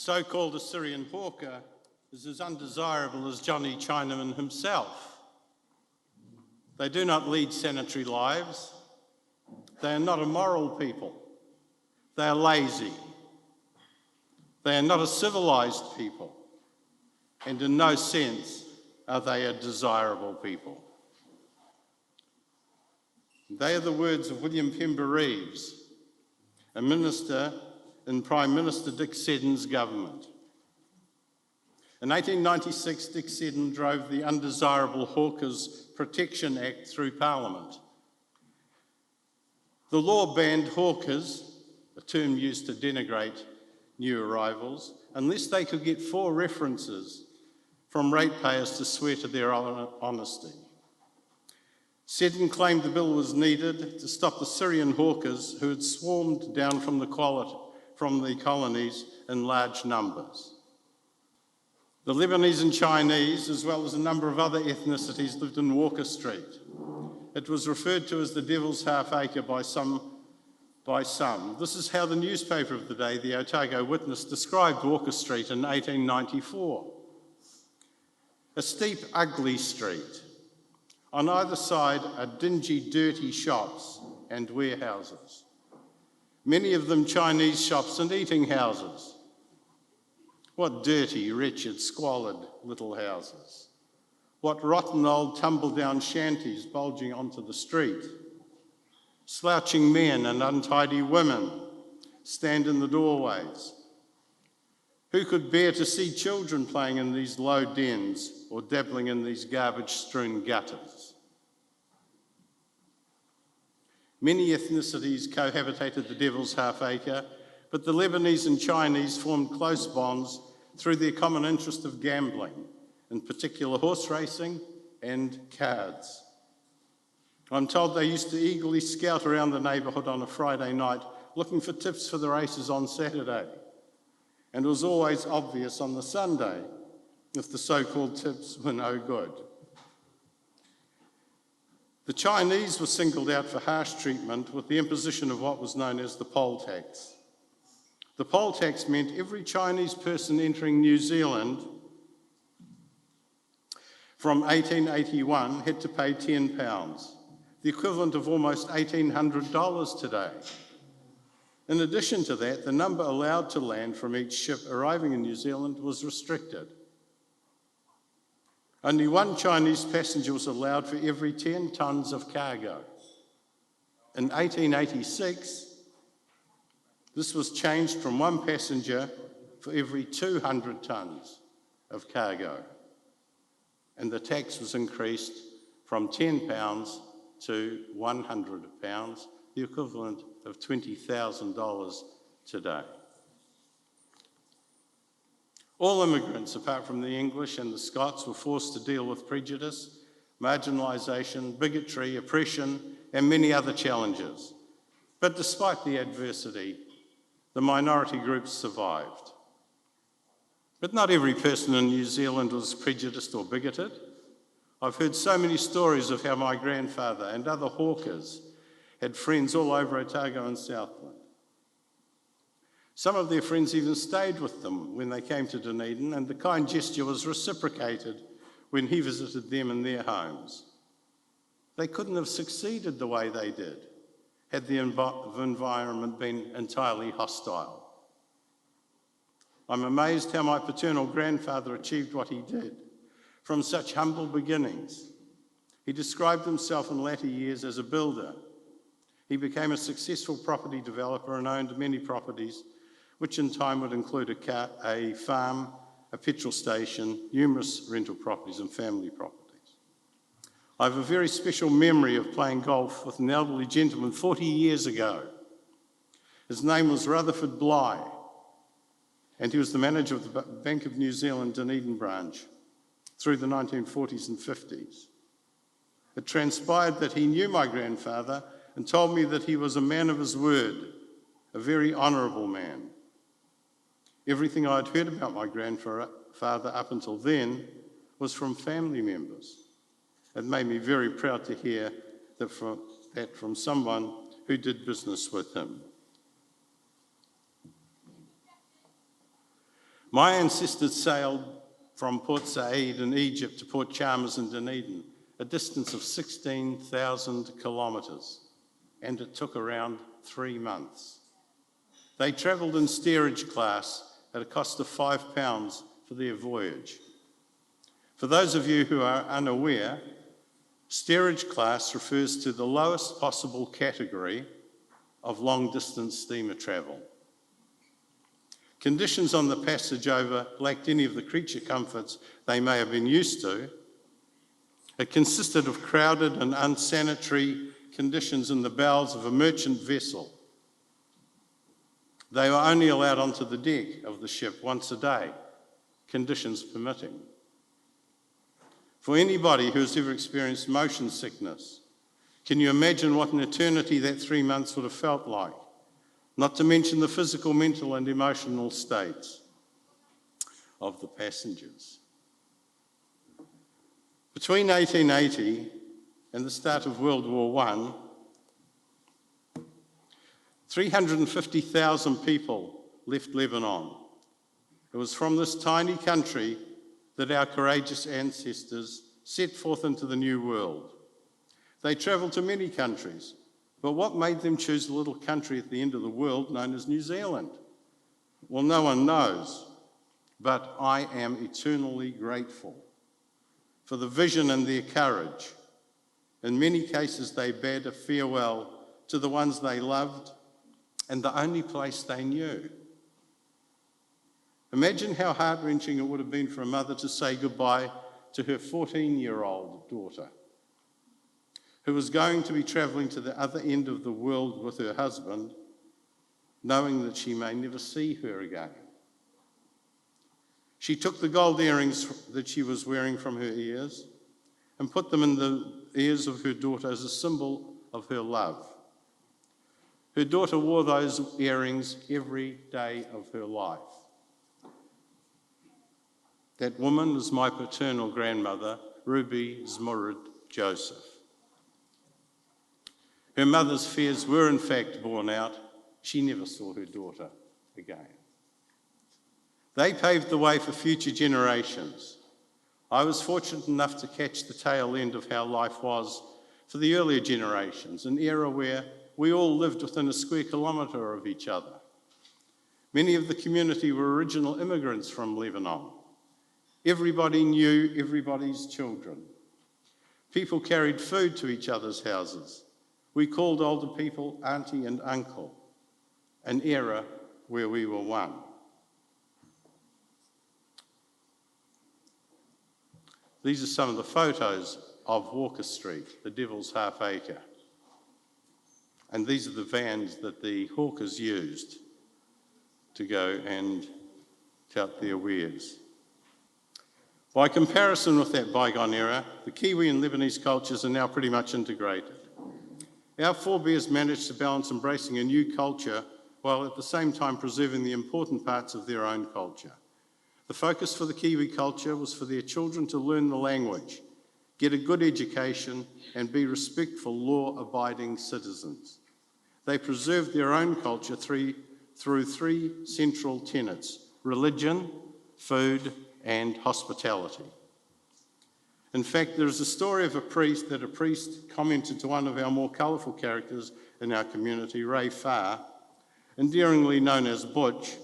so-called Assyrian hawker is as undesirable as Johnny Chinaman himself. They do not lead sanitary lives. They are not a moral people. They are lazy. They are not a civilised people. And in no sense are they a desirable people. They are the words of William Pember Reeves, a minister in Prime Minister Dick Seddon's government. In 1896, Dick Seddon drove the Undesirable Hawkers Protection Act through Parliament. The law banned hawkers, a term used to denigrate new arrivals, unless they could get 4 references from ratepayers to swear to their honesty. Seddon claimed the bill was needed to stop the Syrian hawkers who had swarmed down from the colonies in large numbers. The Lebanese and Chinese, as well as a number of other ethnicities, lived in Walker Street. It was referred to as the Devil's Half Acre by some. This is how the newspaper of the day, the Otago Witness, described Walker Street in 1894. A steep, ugly street. On either side are dingy, dirty shops and warehouses. Many of them Chinese shops and eating houses. What dirty, wretched, squalid little houses. What rotten old tumble-down shanties bulging onto the street. Slouching men and untidy women stand in the doorways. Who could bear to see children playing in these low dens or dabbling in these garbage-strewn gutters? Many ethnicities cohabitated the Devil's Half Acre, but the Lebanese and Chinese formed close bonds through their common interest of gambling, in particular horse racing and cards. I'm told they used to eagerly scout around the neighbourhood on a Friday night looking for tips for the races on Saturday. And it was always obvious on the Sunday if the so-called tips were no good. The Chinese were singled out for harsh treatment with the imposition of what was known as the poll tax. The poll tax meant every Chinese person entering New Zealand from 1881 had to pay £10, the equivalent of almost $1,800 today. In addition to that, the number allowed to land from each ship arriving in New Zealand was restricted. Only 1 Chinese passenger was allowed for every 10 tonnes of cargo. In 1886, this was changed from 1 passenger for every 200 tonnes of cargo. And the tax was increased from £10 to £100, the equivalent of $20,000 today. All immigrants, apart from the English and the Scots, were forced to deal with prejudice, marginalisation, bigotry, oppression, and many other challenges. But despite the adversity, the minority groups survived. But not every person in New Zealand was prejudiced or bigoted. I've heard so many stories of how my grandfather and other hawkers had friends all over Otago and Southland. Some of their friends even stayed with them when they came to Dunedin, and the kind gesture was reciprocated when he visited them in their homes. They couldn't have succeeded the way they did had the environment been entirely hostile. I'm amazed how my paternal grandfather achieved what he did from such humble beginnings. He described himself in latter years as a builder. He became a successful property developer and owned many properties, which in time would include a farm, a petrol station, numerous rental properties and family properties. I have a very special memory of playing golf with an elderly gentleman 40 years ago. His name was Rutherford Bligh, and he was the manager of the Bank of New Zealand Dunedin branch through the 1940s and 50s. It transpired that he knew my grandfather and told me that he was a man of his word, a very honourable man. Everything I'd heard about my grandfather up until then was from family members. It made me very proud to hear that from someone who did business with him. My ancestors sailed from Port Said in Egypt to Port Chalmers in Dunedin, a distance of 16,000 kilometres, and it took around 3 months. They travelled in steerage class at a cost of £5 for their voyage. For those of you who are unaware, steerage class refers to the lowest possible category of long-distance steamer travel. Conditions on the passage over lacked any of the creature comforts they may have been used to. It consisted of crowded and unsanitary conditions in the bowels of a merchant vessel. They were only allowed onto the deck of the ship once a day, conditions permitting. For anybody who has ever experienced motion sickness, can you imagine what an eternity that 3 months would have felt like? Not to mention the physical, mental and emotional states of the passengers. Between 1880 and the start of World War I, 350,000 people left Lebanon. It was from this tiny country that our courageous ancestors set forth into the New World. They travelled to many countries, but what made them choose the little country at the end of the world known as New Zealand? Well, no one knows, but I am eternally grateful for the vision and their courage. In many cases, they bade a farewell to the ones they loved and the only place they knew. Imagine how heart-wrenching it would have been for a mother to say goodbye to her 14-year-old daughter, who was going to be travelling to the other end of the world with her husband, knowing that she may never see her again. She took the gold earrings that she was wearing from her ears and put them in the ears of her daughter as a symbol of her love. Her daughter wore those earrings every day of her life. That woman was my paternal grandmother, Ruby Zmurid Joseph. Her mother's fears were in fact borne out. She never saw her daughter again. They paved the way for future generations. I was fortunate enough to catch the tail end of how life was for the earlier generations, an era where we all lived within a square kilometre of each other. Many of the community were original immigrants from Lebanon. Everybody knew everybody's children. People carried food to each other's houses. We called older people auntie and uncle, an era where we were one. These are some of the photos of Walker Street, the Devil's Half Acre. And these are the vans that the hawkers used to go and tout their wares. By comparison with that bygone era, the Kiwi and Lebanese cultures are now pretty much integrated. Our forebears managed to balance embracing a new culture while at the same time preserving the important parts of their own culture. The focus for the Kiwi culture was for their children to learn the language, get a good education, and be respectful, law-abiding citizens. They preserved their own culture through three central tenets: religion, food, and hospitality. In fact, there is a story of a priest commented to one of our more colourful characters in our community, Ray Farr, endearingly known as Butch,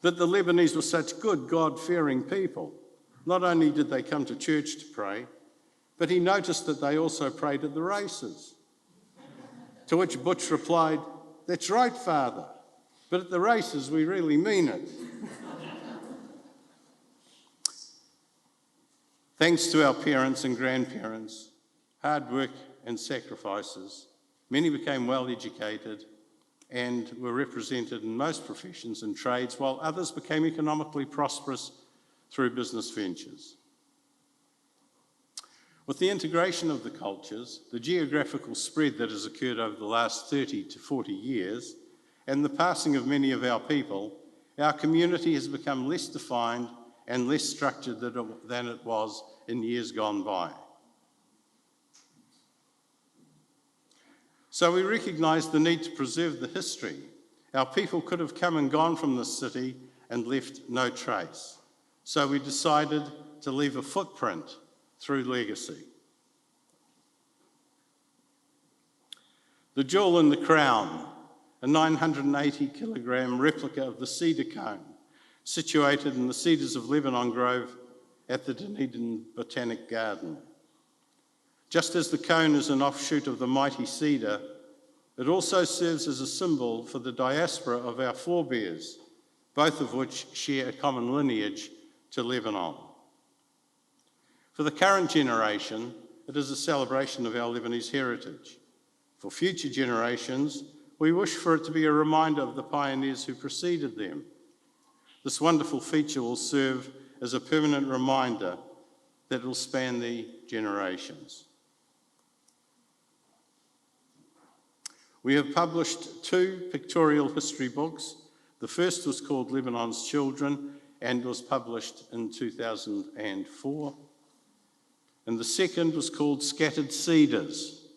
that the Lebanese were such good, God-fearing people. Not only did they come to church to pray, but he noticed that they also prayed at the races. To which Butch replied, "That's right, Father, but at the races we really mean it." Thanks to our parents and grandparents, hard work and sacrifices, many became well educated and were represented in most professions and trades, while others became economically prosperous through business ventures. With the integration of the cultures, the geographical spread that has occurred over the last 30 to 40 years, and the passing of many of our people, our community has become less defined and less structured than it was in years gone by. So we recognise the need to preserve the history. Our people could have come and gone from this city and left no trace. So we decided to leave a footprint through legacy. The jewel in the crown, a 980-kilogram replica of the cedar cone, situated in the Cedars of Lebanon Grove at the Dunedin Botanic Garden. Just as the cone is an offshoot of the mighty cedar, it also serves as a symbol for the diaspora of our forebears, both of which share a common lineage to Lebanon. For the current generation, it is a celebration of our Lebanese heritage. For future generations, we wish for it to be a reminder of the pioneers who preceded them. This wonderful feature will serve as a permanent reminder that will span the generations. We have published 2 pictorial history books. The first was called Lebanon's Children and was published in 2004. And the second was called Scattered Cedars,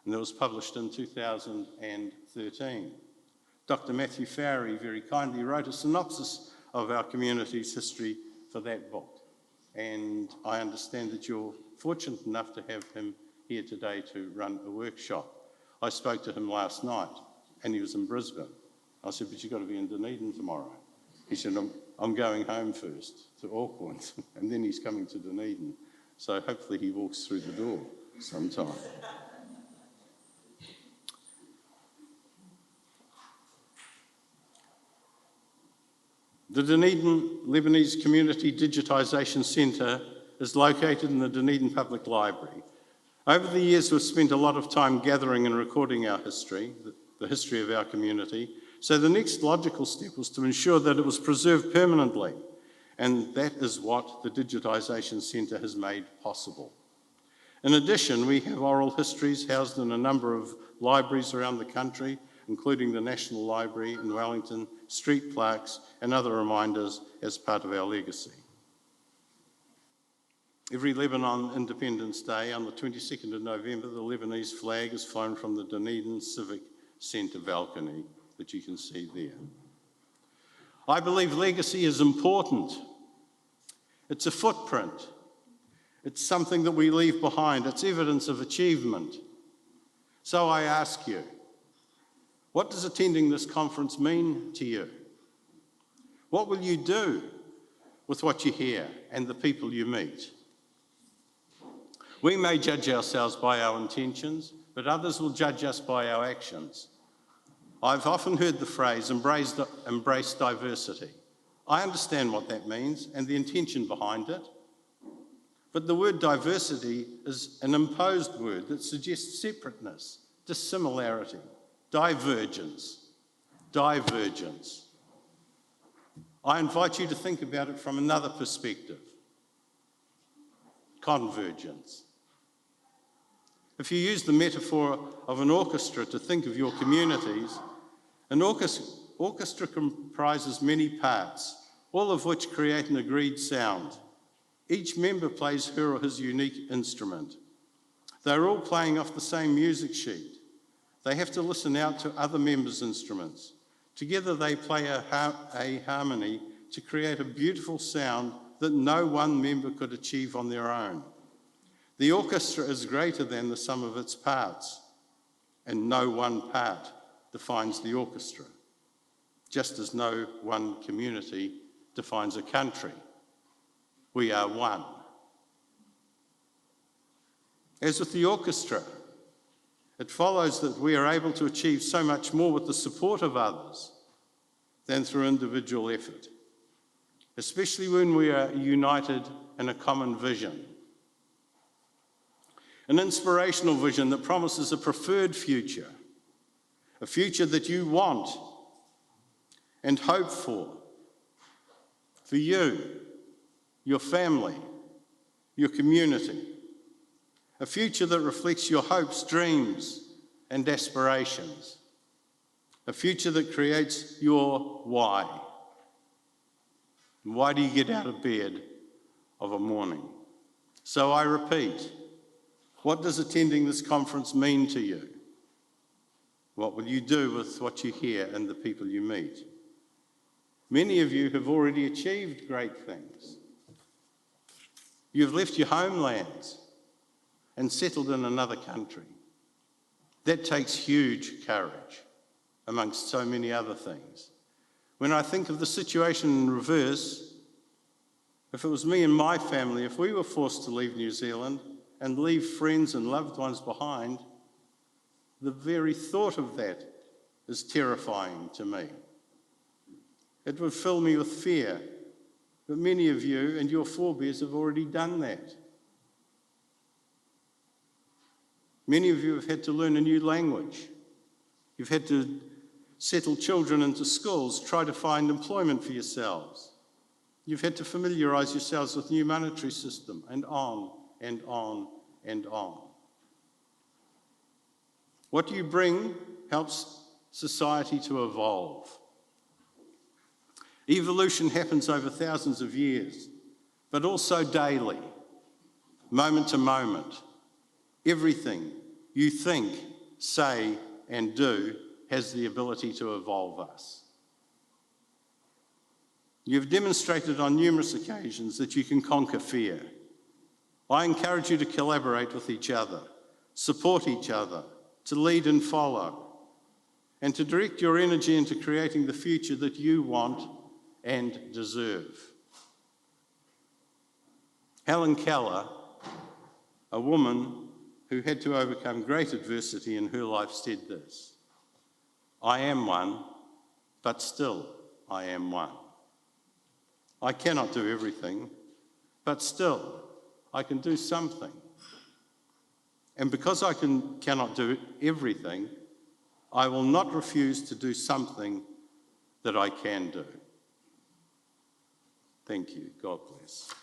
and that was published in 2013. Dr. Matthew Fowry very kindly wrote a synopsis of our community's history for that book. And I understand that you're fortunate enough to have him here today to run a workshop. I spoke to him last night, and he was in Brisbane. I said, but you've got to be in Dunedin tomorrow. He said, I'm going home first to Auckland, and then he's coming to Dunedin. So hopefully he walks through the door sometime. The Dunedin Lebanese Community Digitisation Centre is located in the Dunedin Public Library. Over the years, we've spent a lot of time gathering and recording our history, the history of our community, so the next logical step was to ensure that it was preserved permanently, and that is what the Digitisation Centre has made possible. In addition, we have oral histories housed in a number of libraries around the country, including the National Library in Wellington, street plaques, and other reminders as part of our legacy. Every Lebanon Independence Day on the 22nd of November, the Lebanese flag is flown from the Dunedin Civic Centre balcony that you can see there. I believe legacy is important. It's a footprint. It's something that we leave behind. It's evidence of achievement. So I ask you, what does attending this conference mean to you? What will you do with what you hear and the people you meet? We may judge ourselves by our intentions, but others will judge us by our actions. I've often heard the phrase, embrace diversity. I understand what that means and the intention behind it, but the word diversity is an imposed word that suggests separateness, dissimilarity, divergence. I invite you to think about it from another perspective, convergence. If you use the metaphor of an orchestra to think of your communities, an orchestra comprises many parts, all of which create an agreed sound. Each member plays her or his unique instrument. They're all playing off the same music sheet. They have to listen out to other members' instruments. Together they play a harmony to create a beautiful sound that no one member could achieve on their own. The orchestra is greater than the sum of its parts, and no one part defines the orchestra, just as no one community defines a country. We are one. As with the orchestra, it follows that we are able to achieve so much more with the support of others than through individual effort, especially when we are united in a common vision. An inspirational vision that promises a preferred future, a future that you want and hope for you, your family, your community. A future that reflects your hopes, dreams, and aspirations. A future that creates your why. Why do you get out of bed of a morning? So I repeat, what does attending this conference mean to you? What will you do with what you hear and the people you meet? Many of you have already achieved great things. You've left your homelands and settled in another country. That takes huge courage, amongst so many other things. When I think of the situation in reverse, if it was me and my family, if we were forced to leave New Zealand and leave friends and loved ones behind, the very thought of that is terrifying to me. It would fill me with fear, but many of you and your forebears have already done that. Many of you have had to learn a new language. You've had to settle children into schools, try to find employment for yourselves. You've had to familiarise yourselves with new monetary system, and on and on and on. What you bring helps society to evolve. Evolution happens over thousands of years, but also daily, moment to moment. Everything you think, say, and do has the ability to evolve us. You've demonstrated on numerous occasions that you can conquer fear. I encourage you to collaborate with each other, support each other, to lead and follow, and to direct your energy into creating the future that you want and deserve. Helen Keller, a woman who had to overcome great adversity in her life, said this: "I am one, but still I am one. I cannot do everything, but still I can do something. And because I cannot do everything, I will not refuse to do something that I can do." Thank you. God bless.